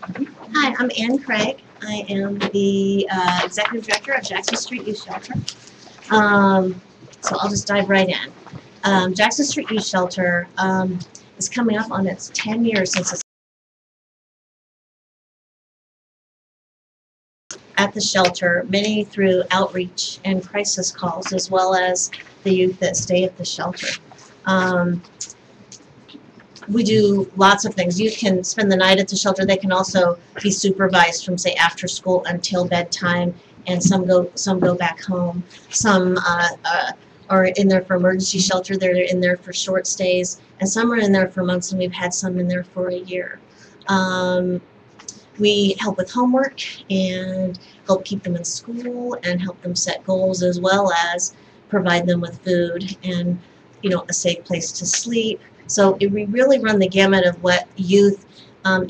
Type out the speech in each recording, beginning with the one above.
Hi, I'm Ann Craig. I am the Executive Director of Jackson Street Youth Shelter. So I'll just dive right in. Jackson Street Youth Shelter is coming up on its 10 years since it's at the shelter, many through outreach and crisis calls, as well as the youth that stay at the shelter. We do lots of things. Youth can spend the night at the shelter. They can also be supervised from, say, after school until bedtime, and some go back home. Some are in there for emergency shelter. They're in there for short stays, and some are in there for months, and we've had some in there for a year. We help with homework and help keep them in school and help them set goals, as well as provide them with food and, you know, a safe place to sleep. So we really run the gamut of what youth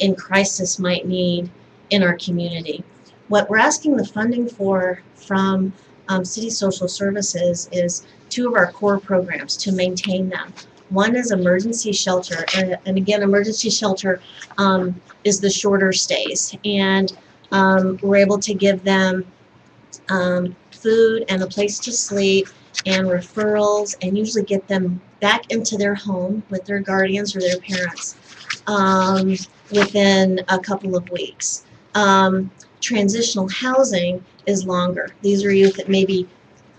in crisis might need in our community. What we're asking the funding for from City Social Services is two of our core programs to maintain them. One is emergency shelter, and again, emergency shelter is the shorter stays, and we're able to give them food and a place to sleep and referrals, and usually get them back into their home with their guardians or their parents within a couple of weeks. Transitional housing is longer. These are youth that maybe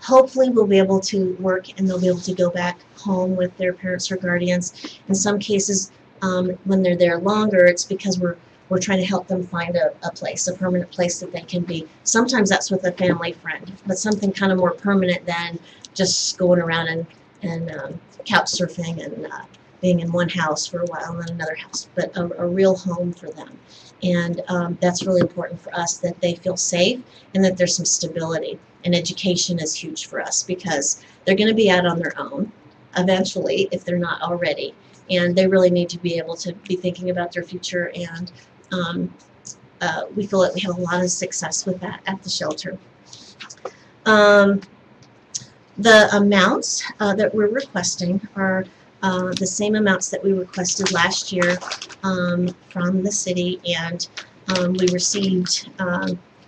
hopefully will be able to work and they'll be able to go back home with their parents or guardians. In some cases, when they're there longer, it's because we're trying to help them find a place, a permanent place that they can be. Sometimes that's with a family friend, but something kind of more permanent than just going around and couch surfing and being in one house for a while and then another house, but a real home for them. And that's really important for us, that they feel safe and that there's some stability. And education is huge for us because they're going to be out on their own eventually if they're not already. And they really need to be able to be thinking about their future, and we feel that we have a lot of success with that at the shelter. The amounts that we're requesting are the same amounts that we requested last year from the city, and we received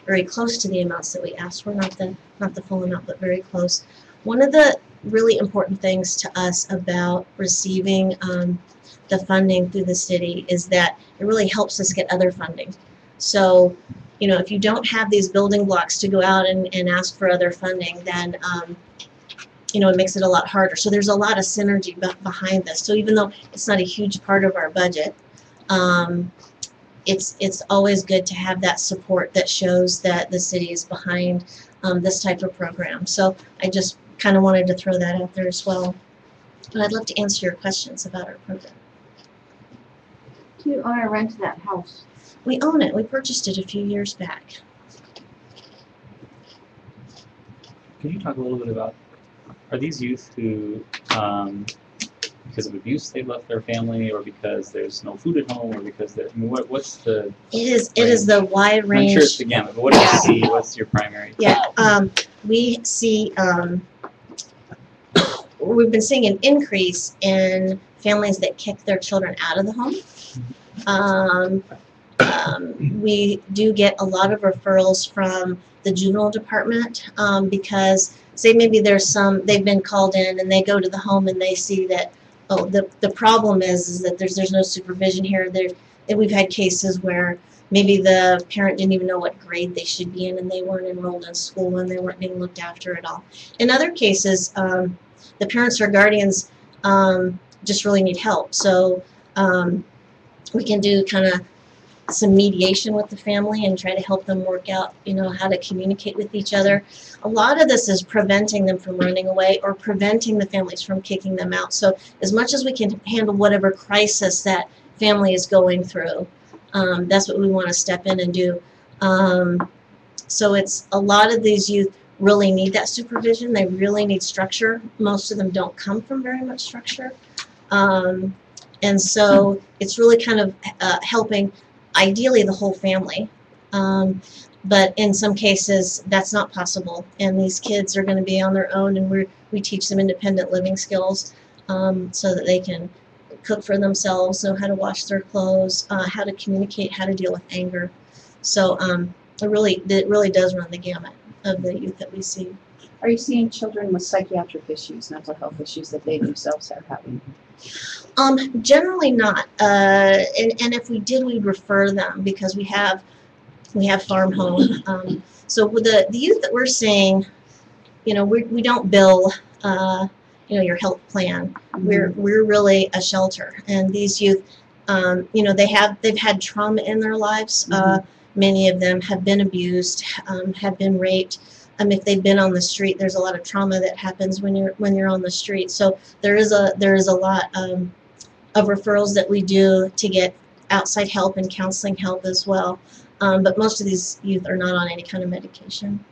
very close to the amounts that we asked for, not the full amount, but very close. One of the really important things to us about receiving the funding through the city is that it really helps us get other funding. So, you know, if you don't have these building blocks to go out and ask for other funding, then you know, it makes it a lot harder. So there's a lot of synergy behind this. So even though it's not a huge part of our budget, it's always good to have that support that shows that the city is behind this type of program. So I just kind of wanted to throw that out there as well. But I'd love to answer your questions about our program. Do you own or rent that house? We own it. We purchased it a few years back. Can you talk a little bit about, are these youth who, because of abuse, they left their family, or because there's no food at home, or because they're, I mean, what's the? It is the wide range. I'm sure it's the gamut, but what do you see? What's your primary? Yeah, we see we've been seeing an increase in families that kick their children out of the home. We do get a lot of referrals from the juvenile department because, say, maybe there's they've been called in and they go to the home and they see that, oh, the problem is that there's no supervision here. And we've had cases where maybe the parent didn't even know what grade they should be in, and they weren't enrolled in school and they weren't being looked after at all. In other cases, the parents or guardians just really need help. So we can do kind of some mediation with the family and try to help them work out, you know, how to communicate with each other. A lot of this is preventing them from running away or preventing the families from kicking them out. So as much as we can handle whatever crisis that family is going through, that's what we want to step in and do. So it's a lot of these youth really need that supervision. They really need structure. Most of them don't come from very much structure. And so it's really kind of helping ideally the whole family, but in some cases that's not possible, and these kids are going to be on their own, and we teach them independent living skills so that they can cook for themselves, know how to wash their clothes, how to communicate, how to deal with anger. So it really does run the gamut of the youth that we see. Are you seeing children with psychiatric issues, mental health issues that they themselves are having? Generally not. And if we did, we'd refer them because we have farm home. So with the youth that we're seeing, we don't bill your health plan. We're really a shelter, and these youth, they've had trauma in their lives. Many of them have been abused, have been raped. If they've been on the street, there's a lot of trauma that happens when you're on the street. So there is a lot of referrals that we do to get outside help and counseling help as well. But most of these youth are not on any kind of medication.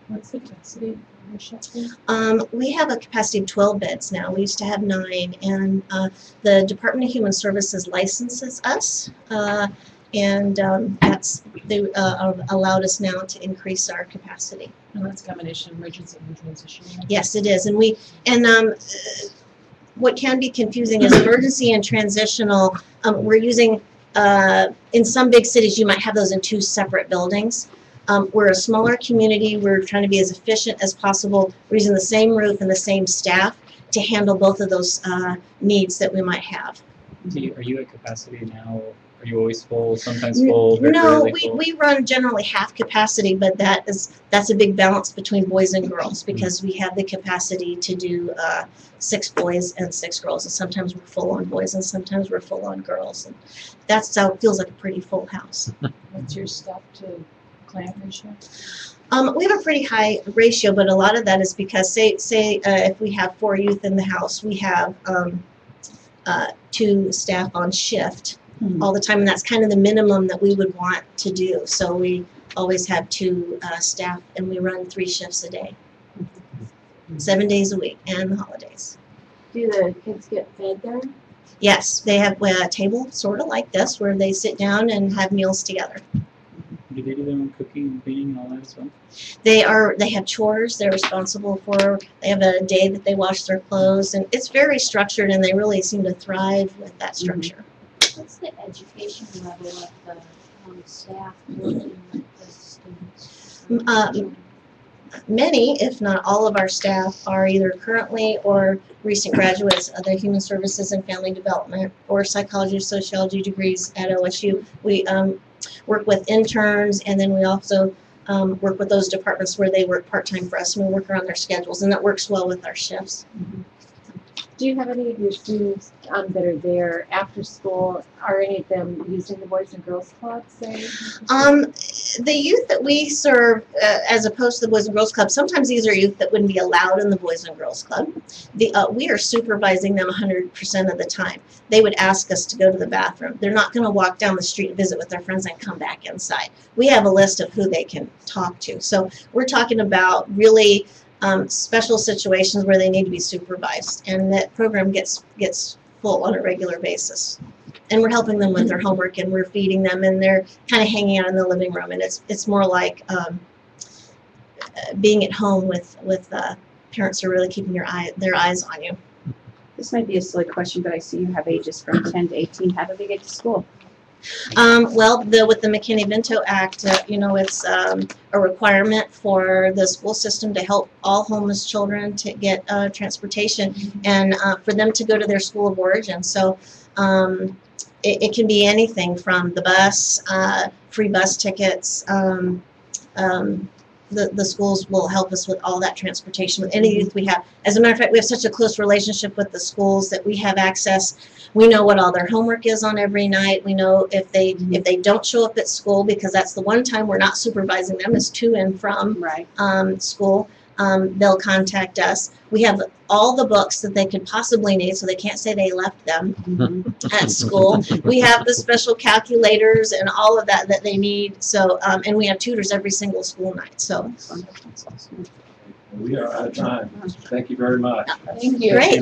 What's the capacity of your shelter? We have a capacity of 12 beds now. We used to have 9, and the Department of Human Services licenses us, and they allowed us now to increase our capacity. And that's a combination of emergency and transitional. Yes, it is, and what can be confusing is emergency and transitional. We're using in some big cities you might have those in 2 separate buildings. We're a smaller community. We're trying to be as efficient as possible. We're using the same roof and the same staff to handle both of those needs that we might have. Are you at capacity now? Are you always full? Sometimes full? No, full? we run generally half capacity, but that's a big balance between boys and girls because we have the capacity to do 6 boys and 6 girls, and sometimes we're full on boys and sometimes we're full on girls, and that's how it feels like a pretty full house. What's your staff to client ratio? We have a pretty high ratio, but a lot of that is because say if we have 4 youth in the house, we have 2 staff on shift all the time, and that's kind of the minimum that we would want to do. So we always have 2 staff, and we run 3 shifts a day, 7 days a week, and the holidays. Do the kids get fed there? Yes, they have a table sort of like this where they sit down and have meals together. Do they do their own cooking and cleaning and all that as well? They have chores they're responsible for. They have a day that they wash their clothes, and it's very structured, and they really seem to thrive with that structure. What's the education level of the staff working with the students? Many, if not all of our staff are either currently or recent graduates of the Human Services and Family Development or Psychology or Sociology degrees at OSU. We work with interns, and then we also work with those departments where they work part-time for us, and we work around their schedules, and that works well with our shifts. Do you have any of your students that are there after school? Are any of them using the Boys and Girls Club, say? The youth that we serve, as opposed to the Boys and Girls Club, sometimes these are youth that wouldn't be allowed in the Boys and Girls Club. We are supervising them 100% of the time. They would ask us to go to the bathroom. They're not going to walk down the street and visit with their friends and come back inside. We have a list of who they can talk to. So we're talking about really special situations where they need to be supervised, and that program gets full on a regular basis. And we're helping them with their homework, and we're feeding them, and they're kind of hanging out in the living room, and it's more like being at home with parents who are really keeping their eyes on you. This might be a silly question, but I see you have ages from 10 to 18. How do they get to school? Well, with the McKinney-Vento Act, it's a requirement for the school system to help all homeless children to get transportation and for them to go to their school of origin. So it can be anything from the bus, free bus tickets. The schools will help us with all that transportation with any youth we have. As a matter of fact, we have such a close relationship with the schools that we have access. We know what all their homework is on every night. We know if they don't show up at school, because that's the one time we're not supervising them is to and from school. They'll contact us. We have all the books that they could possibly need, so they can't say they left them at school. We have the special calculators and all of that they need. So, and we have tutors every single school night. So, We are out of time. Thank you very much. Thank you. Great.